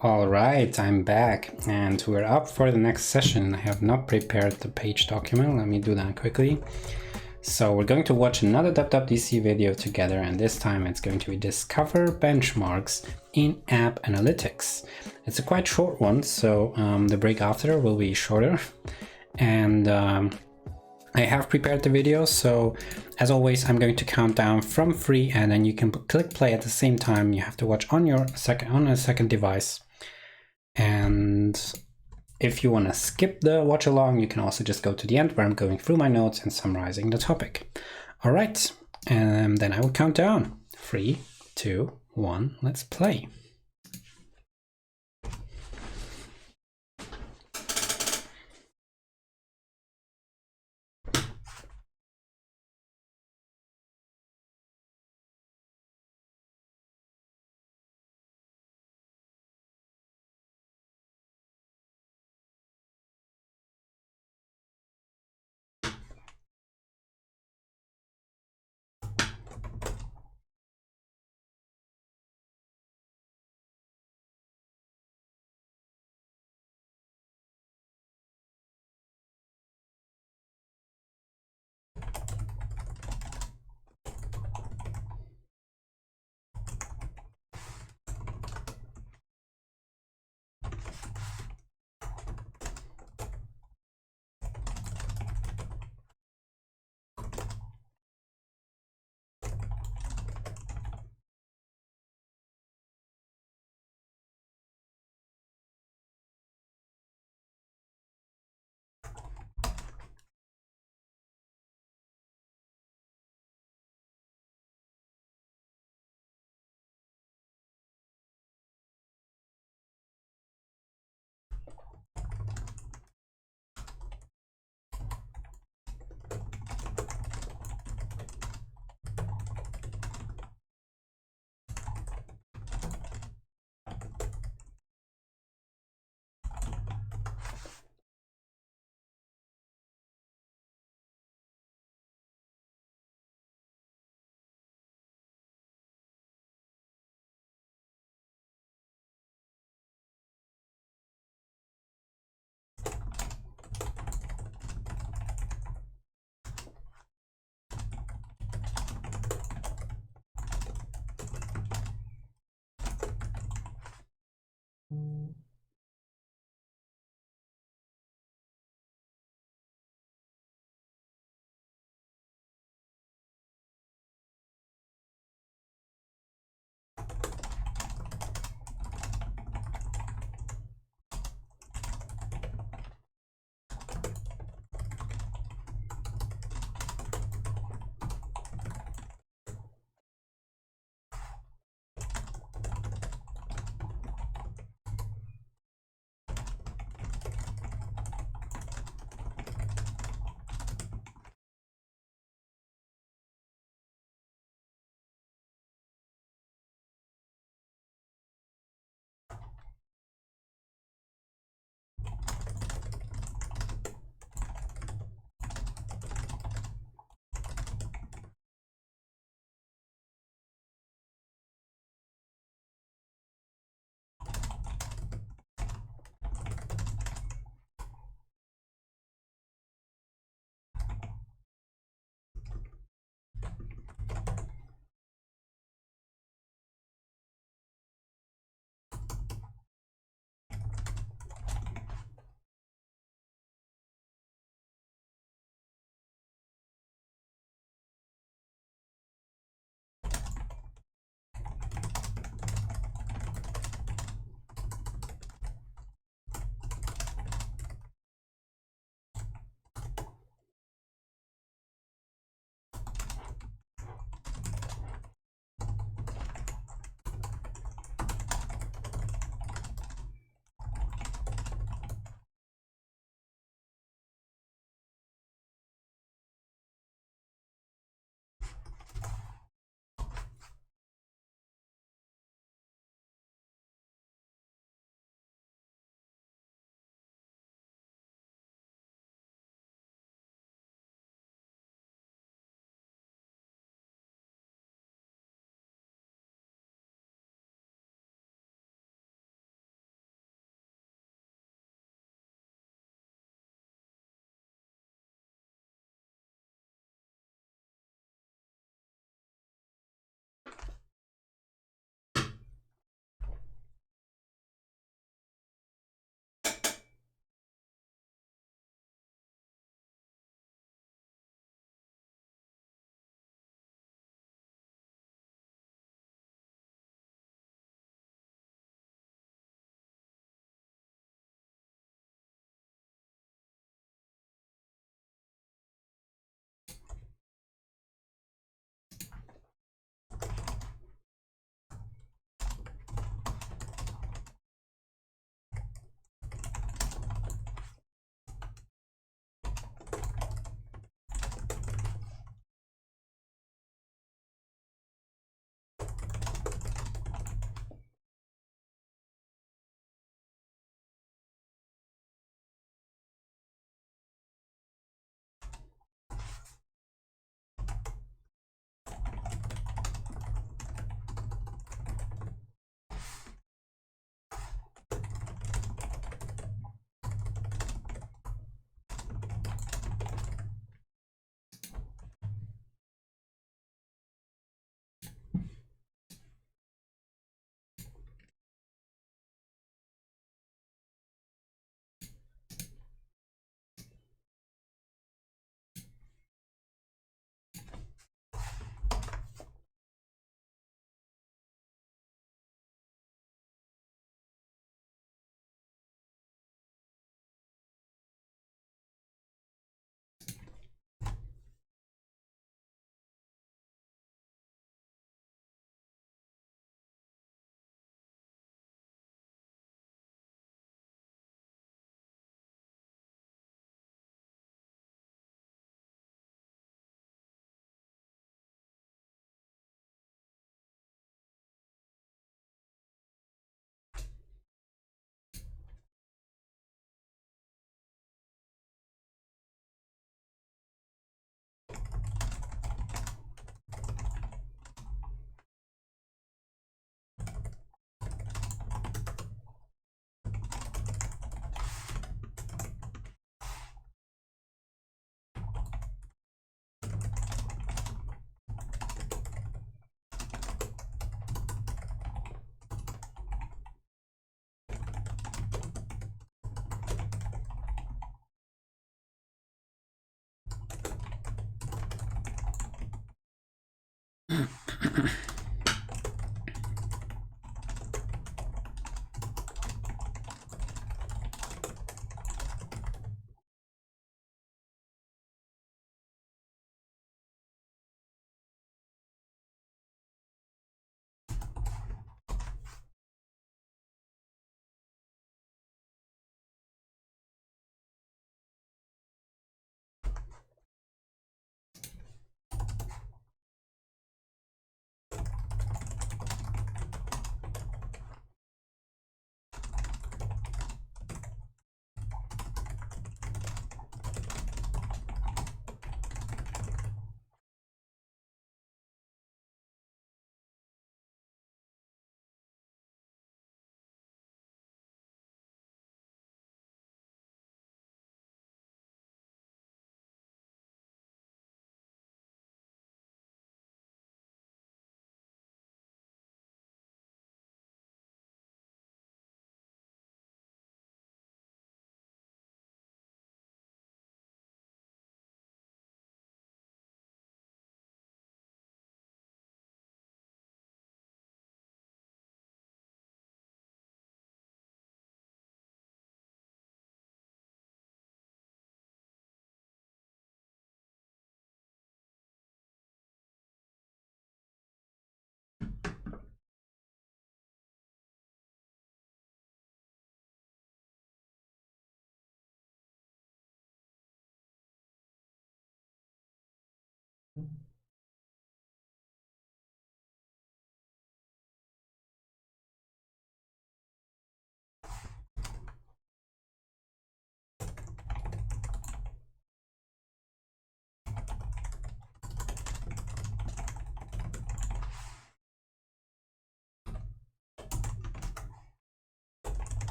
All right, I'm back and we're up for the next session. I have not prepared the page document. Let me do that quickly. So we're going to watch another WWDC video together, and this time it's going to be Discover Benchmarks in App Analytics. It's a quite short one, so the break after will be shorter. And I have prepared the video, so as always, I'm going to count down from 3 and then you can click play at the same time. You have to watch on a second device. And if you want to skip the watch along, you can also just go to the end where I'm going through my notes and summarizing the topic. All right, and then I will count down. 3, 2, 1, let's play.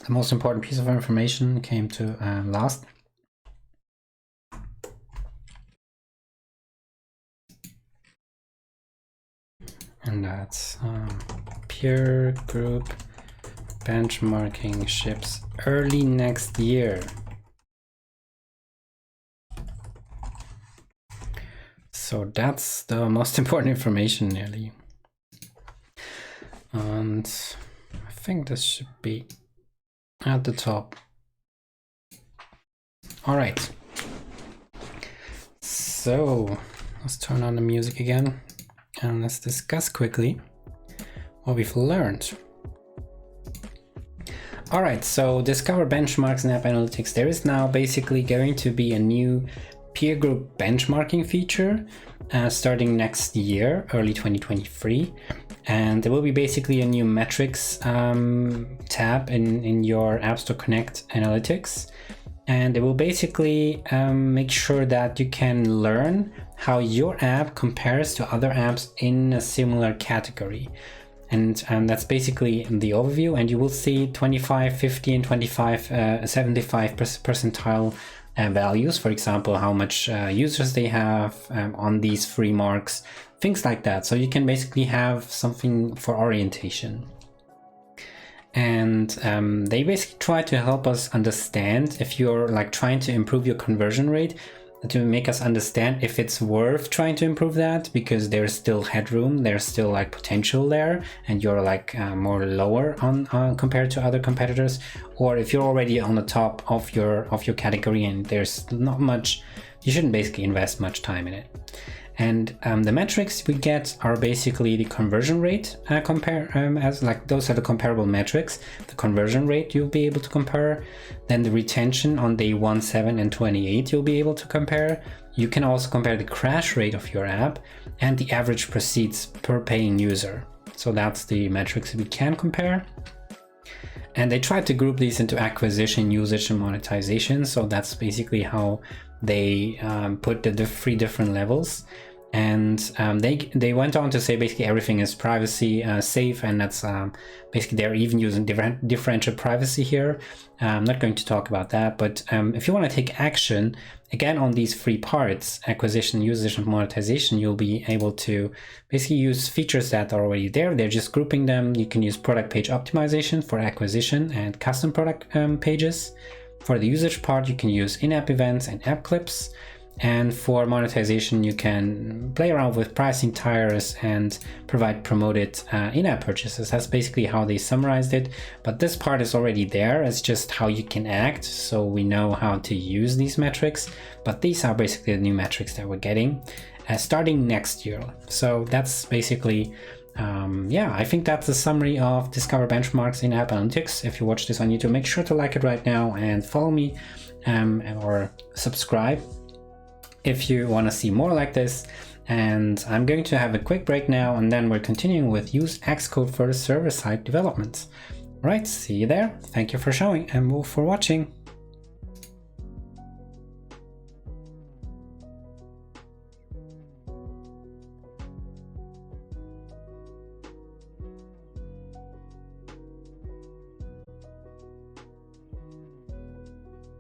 The most important piece of information came to last. And that's peer group benchmarking ships early next year. So that's the most important information nearly. And I think this should be at the top. All right. So let's turn on the music again and let's discuss quickly what we've learned. All right, so discover benchmarks in App Analytics. There is now basically going to be a new peer group benchmarking feature starting next year, early 2023. And there will be basically a new metrics tab in your App Store Connect Analytics. And it will basically make sure that you can learn how your app compares to other apps in a similar category. And that's basically the overview. And you will see 25, 50, and 25, 75 percentile values. For example, how much users they have on these free marks, things like that. So you can basically have something for orientation. And they basically try to help us understand if you're like trying to improve your conversion rate, to make us understand if it's worth trying to improve that, because there's still headroom, there's still like potential there, and you're like more lower on compared to other competitors, or if you're already on the top of your category and there's not much, you shouldn't basically invest much time in it. And the metrics we get are basically the conversion rate as like those are the comparable metrics. The conversion rate you'll be able to compare. Then the retention on day 1, 7, and 28 you'll be able to compare. You can also compare the crash rate of your app and the average proceeds per paying user. So that's the metrics we can compare. And they try to group these into acquisition, usage, and monetization. So that's basically how they put the 3 different levels. And they went on to say basically everything is privacy safe, and that's basically they're even using differential privacy here. I'm not going to talk about that, but if you want to take action again on these 3 parts, acquisition, usage, and monetization, you'll be able to basically use features that are already there. They're just grouping them. You can use product page optimization for acquisition and custom product pages. For the usage part, you can use in-app events and app clips. And for monetization, you can play around with pricing tiers and provide promoted in-app purchases. That's basically how they summarized it. But this part is already there. It's just how you can act. So we know how to use these metrics. But these are basically the new metrics that we're getting starting next year. So that's basically, I think that's the summary of Discover Benchmarks in App Analytics. If you watch this on YouTube, make sure to like it right now and follow me or subscribe if you want to see more like this. And I'm going to have a quick break now, and then we're continuing with use Xcode for the server-side development. All right, see you there. Thank you for showing and for watching.